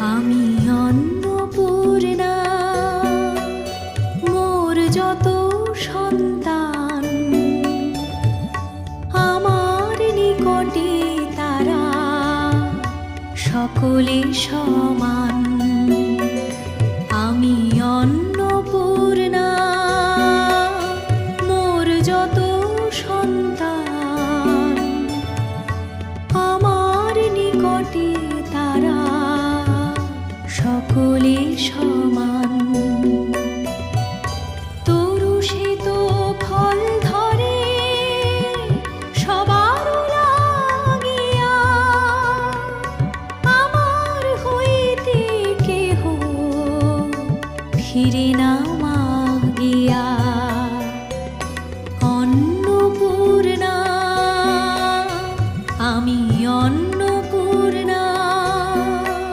আমি অন্নপূর্ণা, মোর যত সন্তান আমার নিকটে তারা সকলে সমান।